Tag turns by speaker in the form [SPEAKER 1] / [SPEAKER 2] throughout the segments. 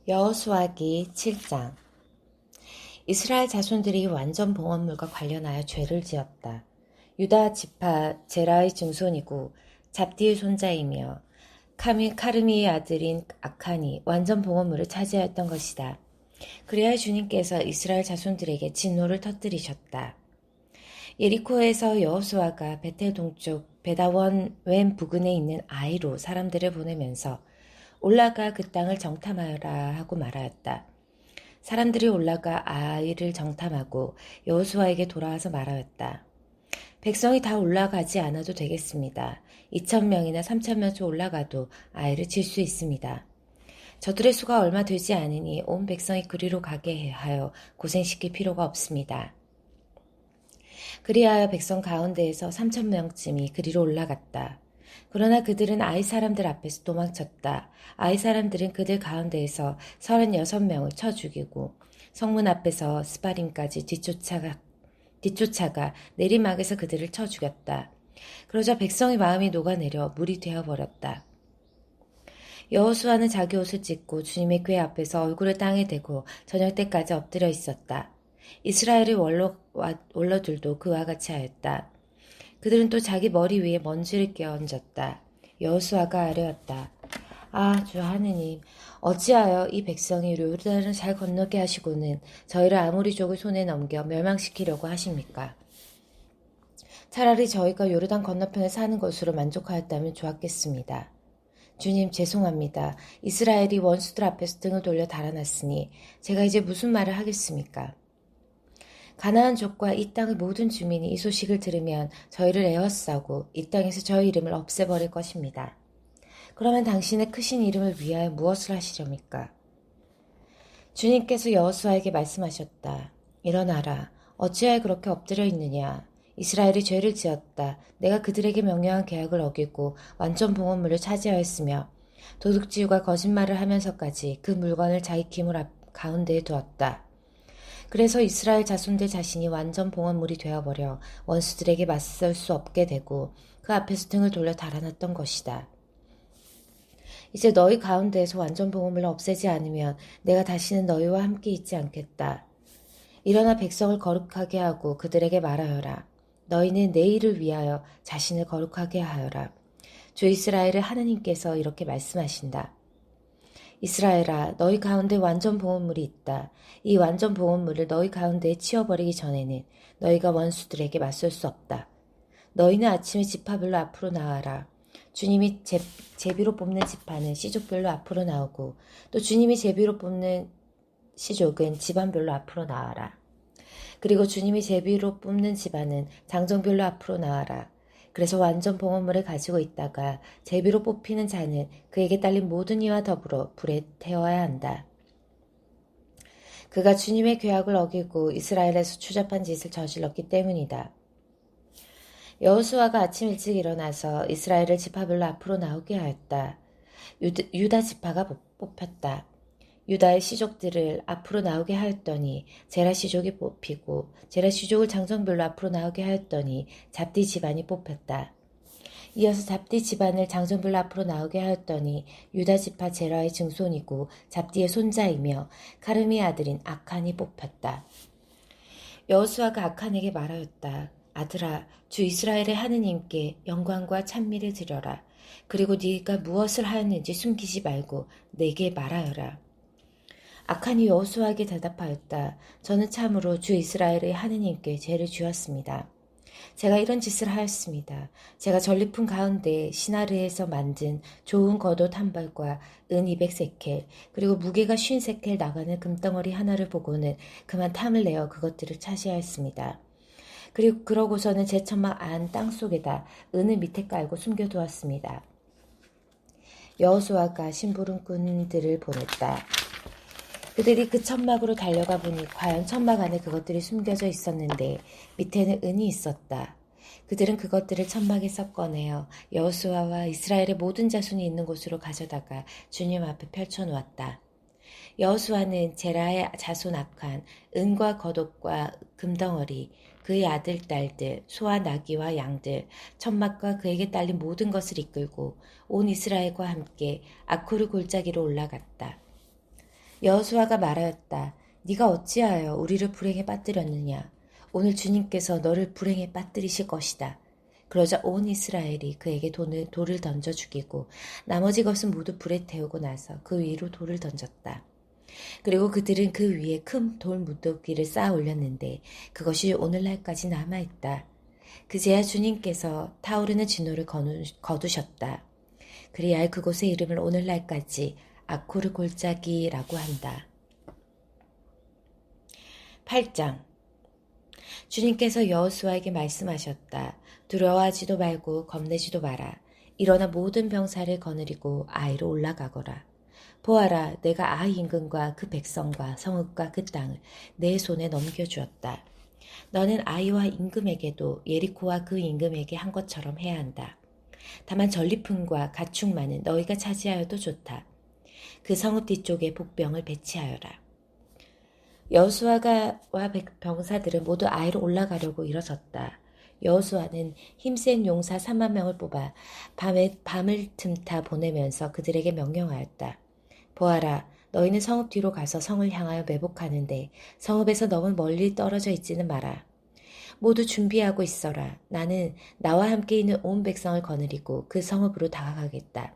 [SPEAKER 1] 여호수아기 7장. 이스라엘 자손들이 완전 봉헌물과 관련하여 죄를 지었다. 유다 지파 제라의 증손이고 잡디의 손자이며 카르미의 아들인 아칸이 완전 봉헌물을 차지하였던 것이다. 그리하여 주님께서 이스라엘 자손들에게 진노를 터뜨리셨다. 예리코에서 여호수아가 베텔 동쪽 베다원 왼 부근에 있는 아이로 사람들을 보내면서 올라가 그 땅을 정탐하여라 하고 말하였다. 사람들이 올라가 아이를 정탐하고 여호수아에게 돌아와서 말하였다. 백성이 다 올라가지 않아도 되겠습니다. 2,000명이나 3,000명 올라가도 아이를 질 수 있습니다. 저들의 수가 얼마 되지 않으니 온 백성이 그리로 가게 하여 고생시킬 필요가 없습니다. 그리하여 백성 가운데에서 3,000명쯤이 그리로 올라갔다. 그러나 그들은 아이 사람들 앞에서 도망쳤다. 아이 사람들은 그들 가운데에서 36명을 쳐 죽이고 성문 앞에서 스바림까지 뒤쫓아가 내리막에서 그들을 쳐 죽였다. 그러자 백성의 마음이 녹아내려 물이 되어버렸다. 여호수아는 자기 옷을 찢고 주님의 궤 앞에서 얼굴을 땅에 대고 저녁 때까지 엎드려 있었다. 이스라엘의 원로들도 그와 같이 하였다. 그들은 또 자기 머리 위에 먼지를 끼얹었다. 여호수아가 아뢰었다. 아, 주 하느님, 어찌하여 이 백성이 요르단을 잘 건너게 하시고는 저희를 아모리족의 손에 넘겨 멸망시키려고 하십니까? 차라리 저희가 요르단 건너편에 사는 것으로 만족하였다면 좋았겠습니다. 주님, 죄송합니다. 이스라엘이 원수들 앞에서 등을 돌려 달아났으니 제가 이제 무슨 말을 하겠습니까? 가나안족과 이 땅의 모든 주민이 이 소식을 들으면 저희를 에워싸고 이 땅에서 저희 이름을 없애버릴 것입니다. 그러면 당신의 크신 이름을 위하여 무엇을 하시렵니까? 주님께서 여호수아에게 말씀하셨다. 일어나라. 어찌하여 그렇게 엎드려 있느냐. 이스라엘이 죄를 지었다. 내가 그들에게 명령한 계약을 어기고 완전 봉헌물을 차지하였으며 도둑질과 거짓말을 하면서까지 그 물건을 자기 기물 가운데에 두었다. 그래서 이스라엘 자손들 자신이 완전 봉헌물이 되어버려 원수들에게 맞설 수 없게 되고 그 앞에서 등을 돌려 달아났던 것이다. 이제 너희 가운데에서 완전 봉헌물을 없애지 않으면 내가 다시는 너희와 함께 있지 않겠다. 일어나 백성을 거룩하게 하고 그들에게 말하여라. 너희는 내일을 위하여 자신을 거룩하게 하여라. 주 이스라엘의 하느님께서 이렇게 말씀하신다. 이스라엘아, 너희 가운데 완전 봉헌물이 있다. 이 완전 봉헌물을 너희 가운데에 치워버리기 전에는 너희가 원수들에게 맞설 수 없다. 너희는 아침에 지파별로 앞으로 나와라. 주님이 제비로 뽑는 지파는 시족별로 앞으로 나오고 또 주님이 제비로 뽑는 시족은 집안별로 앞으로 나와라. 그리고 주님이 제비로 뽑는 집안은 장정별로 앞으로 나와라. 그래서 완전 봉헌물을 가지고 있다가 제비로 뽑히는 자는 그에게 딸린 모든 이와 더불어 불에 태워야 한다. 그가 주님의 계약을 어기고 이스라엘에서 추잡한 짓을 저질렀기 때문이다. 여호수아가 아침 일찍 일어나서 이스라엘을 지파별로 앞으로 나오게 하였다. 유다 지파가 뽑혔다. 유다의 시족들을 앞으로 나오게 하였더니 제라 시족이 뽑히고 제라 시족을 장정별로 앞으로 나오게 하였더니 잡디 집안이 뽑혔다. 이어서 잡디 집안을 장정별로 앞으로 나오게 하였더니 유다 지파 제라의 증손이고 잡디의 손자이며 카르미의 아들인 아칸이 뽑혔다. 여호수아가 아칸에게 말하였다. 아들아, 주 이스라엘의 하느님께 영광과 찬미를 드려라. 그리고 네가 무엇을 하였는지 숨기지 말고 내게 말하여라. 아칸이 여호수아에게 대답하였다. 저는 참으로 주 이스라엘의 하느님께 죄를 지었습니다. 제가 이런 짓을 하였습니다. 제가 전리품 가운데 시나르에서 만든 좋은 겉옷 한 벌과 은 200세켈 그리고 무게가 50세켈 나가는 금덩어리 하나를 보고는 그만 탐을 내어 그것들을 차지하였습니다. 그리고 그러고서는 제 천막 안 땅속에다 은을 밑에 깔고 숨겨두었습니다. 여호수아가 심부름꾼들을 보냈다. 그들이 그 천막으로 달려가 보니 과연 천막 안에 그것들이 숨겨져 있었는데 밑에는 은이 있었다. 그들은 그것들을 천막에서 꺼내어 여호수아와 이스라엘의 모든 자손이 있는 곳으로 가져다가 주님 앞에 펼쳐놓았다. 여호수아는 제라의 자손 아칸, 은과 겉옷과 금덩어리, 그의 아들, 딸들, 소와 나귀와 양들, 천막과 그에게 딸린 모든 것을 이끌고 온 이스라엘과 함께 아코르 골짜기로 올라갔다. 여호수아가 말하였다. 네가 어찌하여 우리를 불행에 빠뜨렸느냐? 오늘 주님께서 너를 불행에 빠뜨리실 것이다. 그러자 온 이스라엘이 그에게 돌을 던져 죽이고 나머지 것은 모두 불에 태우고 나서 그 위로 돌을 던졌다. 그리고 그들은 그 위에 큰 돌 무더기를 쌓아 올렸는데 그것이 오늘날까지 남아있다. 그제야 주님께서 타오르는 진노를 거두셨다. 그리하여 그곳의 이름을 오늘날까지 아코르 골짜기라고 한다. 8장. 주님께서 여호수아에게 말씀하셨다. 두려워하지도 말고 겁내지도 마라. 일어나 모든 병사를 거느리고 아이로 올라가거라. 보아라, 내가 아이 임금과 그 백성과 성읍과 그 땅을 내 손에 넘겨주었다. 너는 아이와 임금에게도 예리코와 그 임금에게 한 것처럼 해야 한다. 다만 전리품과 가축만은 너희가 차지하여도 좋다. 그 성읍 뒤쪽에 복병을 배치하여라. 여호수아와 병사들은 모두 아이로 올라가려고 일어섰다. 여호수아는 힘센 용사 3만 명을 뽑아 밤을 틈타 보내면서 그들에게 명령하였다. 보아라, 너희는 성읍 뒤로 가서 성을 향하여 매복하는데 성읍에서 너무 멀리 떨어져 있지는 마라. 모두 준비하고 있어라. 나는 나와 함께 있는 온 백성을 거느리고 그 성읍으로 다가가겠다.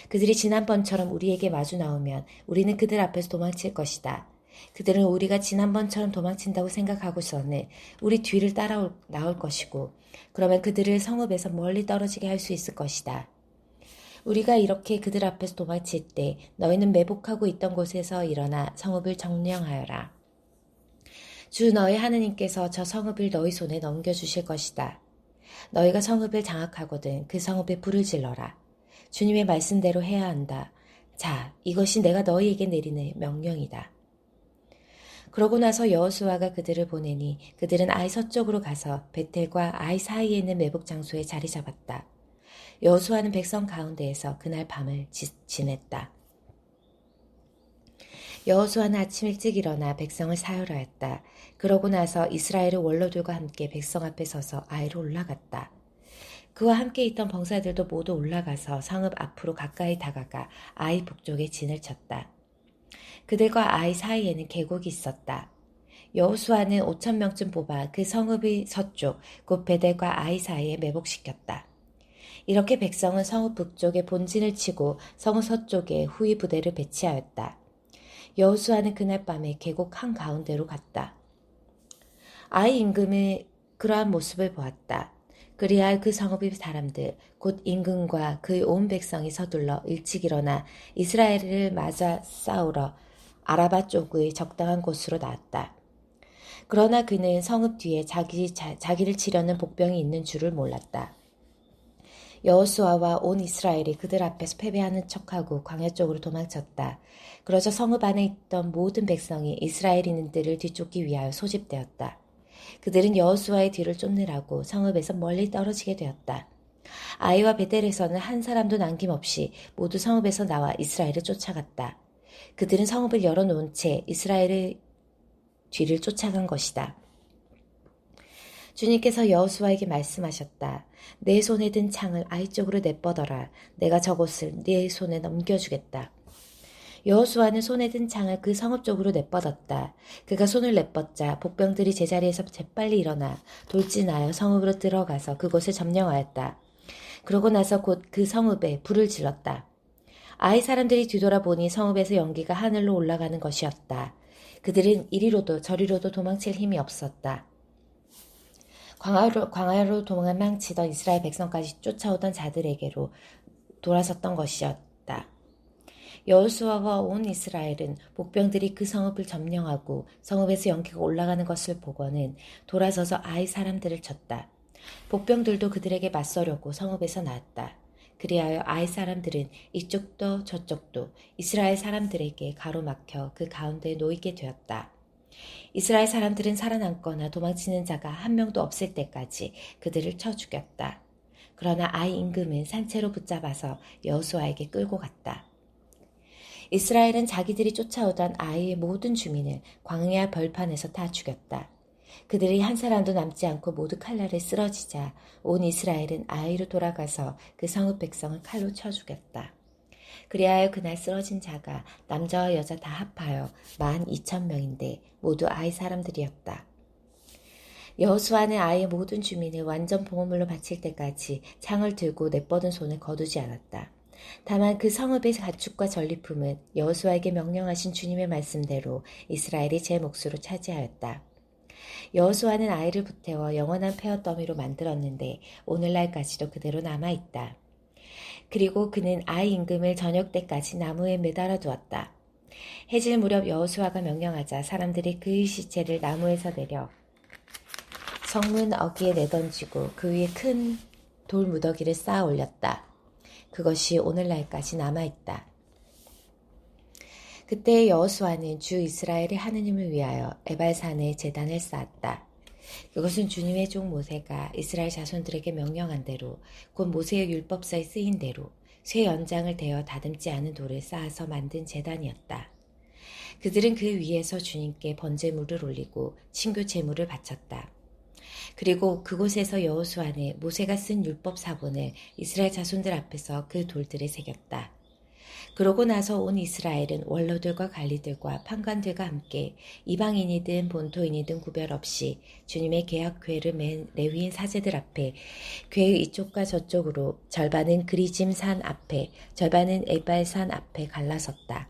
[SPEAKER 1] 그들이 지난번처럼 우리에게 마주 나오면 우리는 그들 앞에서 도망칠 것이다. 그들은 우리가 지난번처럼 도망친다고 생각하고서는 우리 뒤를 나올 것이고 그러면 그들을 성읍에서 멀리 떨어지게 할 수 있을 것이다. 우리가 이렇게 그들 앞에서 도망칠 때 너희는 매복하고 있던 곳에서 일어나 성읍을 점령하여라. 주 너희 하느님께서 저 성읍을 너희 손에 넘겨주실 것이다. 너희가 성읍을 장악하거든 그 성읍에 불을 질러라. 주님의 말씀대로 해야 한다. 자, 이것이 내가 너희에게 내리는 명령이다. 그러고 나서 여호수아가 그들을 보내니 그들은 아이 서쪽으로 가서 베텔과 아이 사이에 있는 매복 장소에 자리 잡았다. 여호수아는 백성 가운데에서 그날 밤을 지냈다. 여호수아는 아침 일찍 일어나 백성을 사열하였다. 그러고 나서 이스라엘의 원로들과 함께 백성 앞에 서서 아이로 올라갔다. 그와 함께 있던 병사들도 모두 올라가서 성읍 앞으로 가까이 다가가 아이 북쪽에 진을 쳤다. 그들과 아이 사이에는 계곡이 있었다. 여호수아는 5천 명쯤 뽑아 그 성읍의 서쪽 곧 베델과 아이 사이에 매복시켰다. 이렇게 백성은 성읍 북쪽에 본진을 치고 성읍 서쪽에 후위 부대를 배치하였다. 여호수아는 그날 밤에 계곡 한가운데로 갔다. 아이 임금이 그러한 모습을 보았다. 그리하여 그 성읍의 사람들 곧 임금과 그의 온 백성이 서둘러 일찍 일어나 이스라엘을 맞아 싸우러 아라바 쪽의 적당한 곳으로 나왔다. 그러나 그는 성읍 뒤에 자기를 치려는 복병이 있는 줄을 몰랐다. 여호수아와 온 이스라엘이 그들 앞에서 패배하는 척하고 광야 쪽으로 도망쳤다. 그러자 성읍 안에 있던 모든 백성이 이스라엘인들을 뒤쫓기 위하여 소집되었다. 그들은 여호수아의 뒤를 쫓느라고 성읍에서 멀리 떨어지게 되었다. 아이와 베델에서는 한 사람도 남김없이 모두 성읍에서 나와 이스라엘을 쫓아갔다. 그들은 성읍을 열어놓은 채 이스라엘의 뒤를 쫓아간 것이다. 주님께서 여호수아에게 말씀하셨다. 내 손에 든 창을 아이 쪽으로 내뻗어라. 내가 저곳을 네 손에 넘겨주겠다. 여호수아는 손에 든 창을 그 성읍 쪽으로 내뻗었다. 그가 손을 내뻗자 복병들이 제자리에서 재빨리 일어나 돌진하여 성읍으로 들어가서 그곳을 점령하였다. 그러고 나서 곧 그 성읍에 불을 질렀다. 아이 사람들이 뒤돌아보니 성읍에서 연기가 하늘로 올라가는 것이었다. 그들은 이리로도 저리로도 도망칠 힘이 없었다. 광야로 도망치던 이스라엘 백성까지 쫓아오던 자들에게로 돌아섰던 것이었다. 여호수아와 온 이스라엘은 복병들이 그 성읍을 점령하고 성읍에서 연기가 올라가는 것을 보고는 돌아서서 아이 사람들을 쳤다. 복병들도 그들에게 맞서려고 성읍에서 나왔다. 그리하여 아이 사람들은 이쪽도 저쪽도 이스라엘 사람들에게 가로막혀 그 가운데에 놓이게 되었다. 이스라엘 사람들은 살아남거나 도망치는 자가 한 명도 없을 때까지 그들을 쳐 죽였다. 그러나 아이 임금은 산채로 붙잡아서 여호수아에게 끌고 갔다. 이스라엘은 자기들이 쫓아오던 아이의 모든 주민을 광야 벌판에서 다 죽였다. 그들이 한 사람도 남지 않고 모두 칼날에 쓰러지자 온 이스라엘은 아이로 돌아가서 그 성읍 백성을 칼로 쳐 죽였다. 그리하여 그날 쓰러진 자가 남자와 여자 다 합하여 12,000명인데 모두 아이 사람들이었다. 여호수아는 아이의 모든 주민을 완전 보호물로 바칠 때까지 창을 들고 내뻗은 손을 거두지 않았다. 다만 그 성읍의 가축과 전리품은 여호수아에게 명령하신 주님의 말씀대로 이스라엘이 제 몫으로 차지하였다. 여호수아는 아이를 불태워 영원한 폐허 더미로 만들었는데 오늘날까지도 그대로 남아있다. 그리고 그는 아이 임금을 저녁 때까지 나무에 매달아 두었다. 해질 무렵 여호수아가 명령하자 사람들이 그의 시체를 나무에서 내려 성문 어귀에 내던지고 그 위에 큰 돌 무더기를 쌓아 올렸다. 그것이 오늘날까지 남아있다. 그때 여호수아는 주 이스라엘의 하느님을 위하여 에발산에 제단을 쌓았다. 그것은 주님의 종 모세가 이스라엘 자손들에게 명령한 대로 곧 모세의 율법서에 쓰인 대로 쇠 연장을 대어 다듬지 않은 돌을 쌓아서 만든 제단이었다. 그들은 그 위에서 주님께 번제물을 올리고 친교 제물을 바쳤다. 그리고 그곳에서 여호수아는 모세가 쓴 율법 사본을 이스라엘 자손들 앞에서 그 돌들에 새겼다. 그러고 나서 온 이스라엘은 원로들과 관리들과 판관들과 함께 이방인이든 본토인이든 구별 없이 주님의 계약궤를 맨 레위인 사제들 앞에 궤의 이쪽과 저쪽으로 절반은 그리짐 산 앞에 절반은 에발산 앞에 갈라섰다.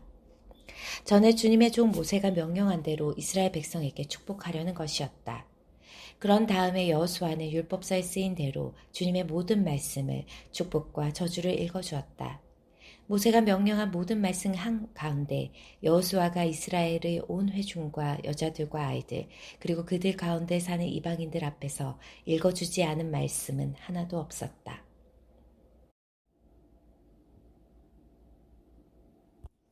[SPEAKER 1] 전에 주님의 종 모세가 명령한 대로 이스라엘 백성에게 축복하려는 것이었다. 그런 다음에 여호수아는 율법서에 쓰인 대로 주님의 모든 말씀을 축복과 저주를 읽어주었다. 모세가 명령한 모든 말씀 한가운데 여호수아가 이스라엘의 온 회중과 여자들과 아이들 그리고 그들 가운데 사는 이방인들 앞에서 읽어주지 않은 말씀은 하나도 없었다.